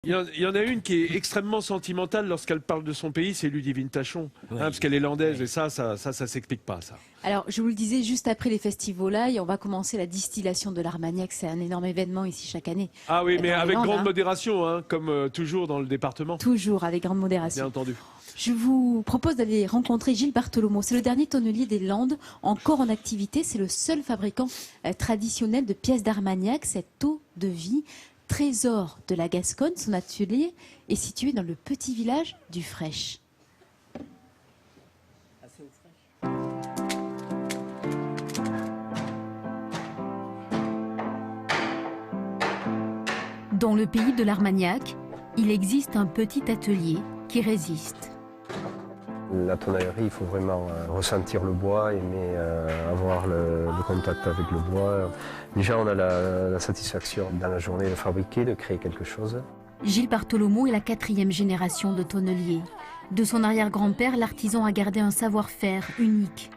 Il y en a une qui est extrêmement sentimentale lorsqu'elle parle de son pays, c'est Ludivine Tachon, Oui. parce qu'elle est landaise, et ça s'explique pas, ça. Alors, je vous le disais, juste après les festivals, on va commencer la distillation de l'Armagnac. C'est un énorme événement ici chaque année. Ah oui, mais Dans les avec Landes, grande hein. modération, hein, comme toujours dans le département. Toujours avec grande Bien modération. entendu. Je vous propose d'aller rencontrer Gilles Bartholomeau. C'est le dernier tonnelier des Landes encore en activité. C'est le seul fabricant traditionnel de pièces d'Armagnac, cette eau de vie. Trésor de la Gascogne, son atelier est situé dans le petit village du Fraîche. Dans le pays de l'Armagnac, il existe un petit atelier qui résiste. La tonnellerie, il faut vraiment ressentir le bois, aimer avoir le contact avec le bois. Déjà, on a la satisfaction dans la journée de fabriquer, de créer quelque chose. Gilles Bartholomeau est la 4e génération de tonnelier. De son arrière-grand-père, l'artisan a gardé un savoir-faire unique.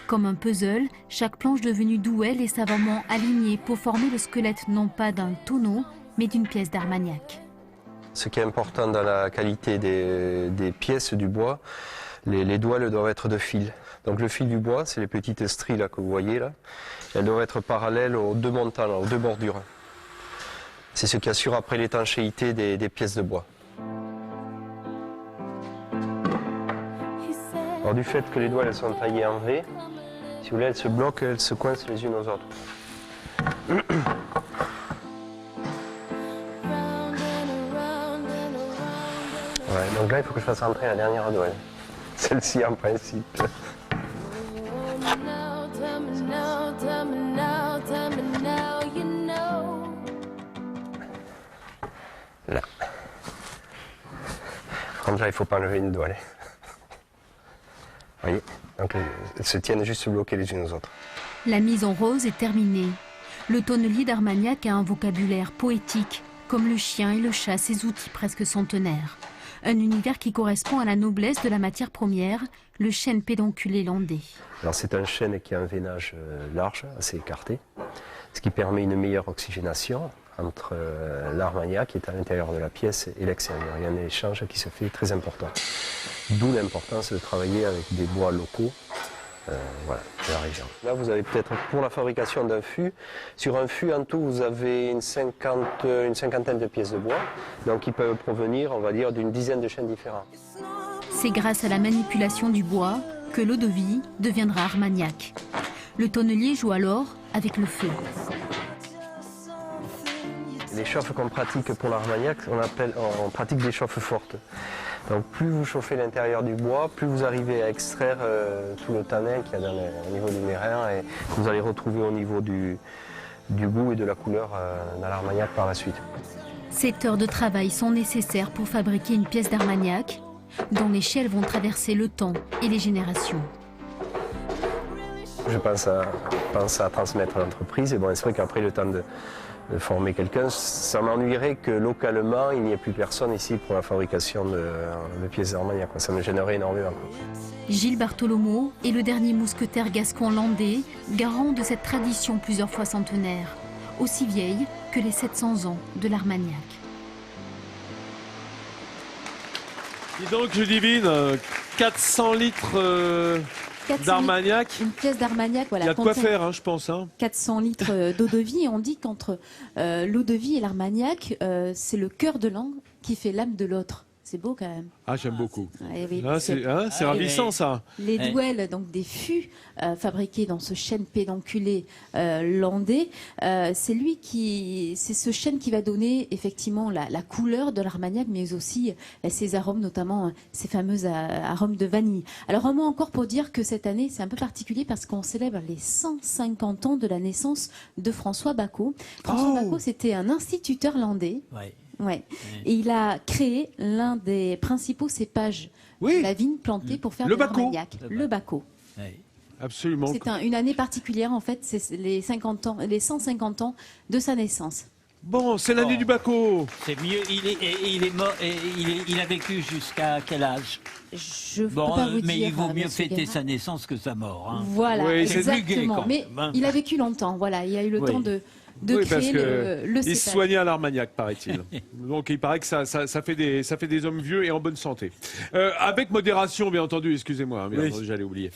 Comme un puzzle, chaque planche devenue douelle est savamment alignée pour former le squelette non pas d'un tonneau, mais d'une pièce d'Armagnac. Ce qui est important dans la qualité des pièces du bois, les douelles doivent être de fil. Donc le fil du bois, c'est les petites stries là, que vous voyez là. Elles doivent être parallèles aux deux montants, là, aux deux bordures. C'est ce qui assure après l'étanchéité des pièces de bois. Alors du fait que les douelles elles sont taillées en V, si vous voulez, elles se bloquent, elles se coincent les unes aux autres. Ouais, donc là, il faut que je fasse rentrer la dernière douelle. Celle-ci en principe. Là. Comme là, il ne faut pas enlever une douelle. Vous voyez? Donc elles se tiennent juste bloquées les unes aux autres. La mise en rose est terminée. Le tonnelier d'Armagnac a un vocabulaire poétique, comme le chien et le chat, ces outils presque centenaires. Un univers qui correspond à la noblesse de la matière première, le chêne pédonculé landais. Alors c'est un chêne qui a un veinage large, assez écarté, ce qui permet une meilleure oxygénation entre l'Armagnac qui est à l'intérieur de la pièce et l'extérieur. Il y a un échange qui se fait très important. D'où l'importance de travailler avec des bois locaux. Voilà, de la région. Là, vous avez peut-être pour la fabrication d'un fût. Sur un fût, en tout, vous avez une cinquantaine de pièces de bois. Donc, ils peuvent provenir, on va dire, d'une dizaine de chênes différents. C'est grâce à la manipulation du bois que l'eau-de-vie deviendra Armagnac. Le tonnelier joue alors avec le feu. Les chauffes qu'on pratique pour l'Armagnac, on pratique des chauffes fortes. Donc plus vous chauffez l'intérieur du bois, plus vous arrivez à extraire tout le tanin qu'il y a au niveau du mérin et que vous allez retrouver au niveau du goût et de la couleur dans l'Armagnac par la suite. 7 heures de travail sont nécessaires pour fabriquer une pièce d'Armagnac dont les chelles vont traverser le temps et les générations. Je pense à transmettre l'entreprise et bon, c'est vrai qu'après le temps de former quelqu'un, ça m'ennuierait que localement il n'y ait plus personne ici pour la fabrication de pièces d'Armagnac. Ça me gênerait énormément. Gilles Bartholomeau est le dernier mousquetaire gascon landais, garant de cette tradition plusieurs fois centenaire, aussi vieille que les 700 ans de l'Armagnac. Dis donc, Ludivine, 400 litres d'Armagnac. Une pièce d'Armagnac, voilà. Il y a de quoi faire, hein, je pense. Hein. 400 litres d'eau de vie. Et on dit qu'entre l'eau de vie et l'Armagnac, c'est le cœur de l'un qui fait l'âme de l'autre. C'est beau quand même. Ah, j'aime beaucoup. Oui, Ah, c'est ravissant, ça. Les douelles, donc des fûts fabriqués dans ce chêne pédonculé landais, c'est ce chêne qui va donner effectivement la couleur de l'Armagnac, mais aussi ses arômes, notamment ces fameux arômes de vanille. Alors un mot encore pour dire que cette année, c'est un peu particulier parce qu'on célèbre les 150 ans de la naissance de François Bacot. François Bacot, c'était un instituteur landais. Ouais. Ouais. Et il a créé l'un des principaux cépages de la vigne plantée pour faire le de l'Armagnac, le Bacot. Ouais. Absolument. C'est une année particulière en fait, c'est les 150 ans de sa naissance. Bon, c'est l'année du Bacot. C'est mieux. Il est mort. Il a vécu jusqu'à quel âge? Je ne peux pas vous dire. Mais il vaut mieux Monsieur fêter Guérin. sa naissance que sa mort. Hein. Voilà, Oui, exactement. c'est plus gai, quand mais même, hein. il a vécu longtemps. Voilà, il a eu le temps de de Oui, parce créer que le il se cépage. soignait à l'Armagnac, paraît-il. Donc il paraît que ça fait des hommes vieux et en bonne santé. Avec modération, bien entendu, excusez-moi, hein, bien Oui. entendu, j'allais oublier.